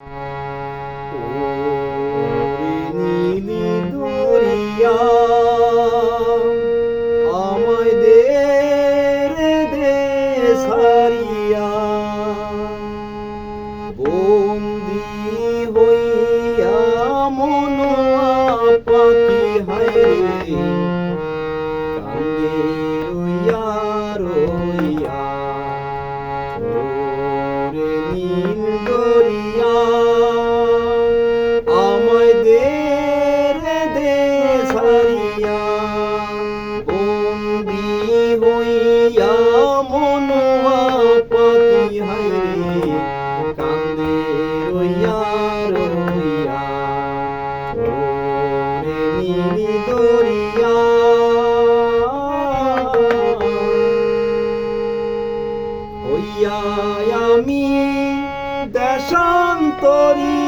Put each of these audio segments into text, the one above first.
ওরে নীলি দরিয়া আমায় দে রে দে সারিয়া, বন্দি হইয়া মনোয়া পাখি হায়রে কান্দে রইয়া রইয়া। ওরে নীল দরিয়া আমায় দে রে দে সারিয়া, বন্দি হইয়া মনোয়া পাখি হায়রে কান্দে রইয়া রইয়া। ওরে নীল দরিয়া হইয়া আমি দেশান্তরী,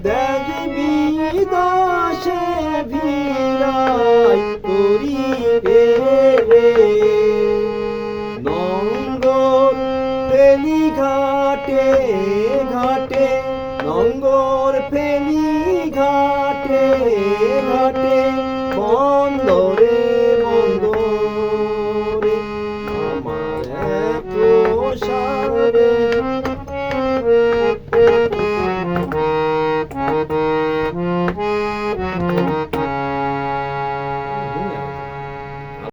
দেশ বিদেশে ভিড়াই করি রে, নঙ্গর ফেলি ঘাটে ঘাটে, নঙ্গর ফেলি ঘাটে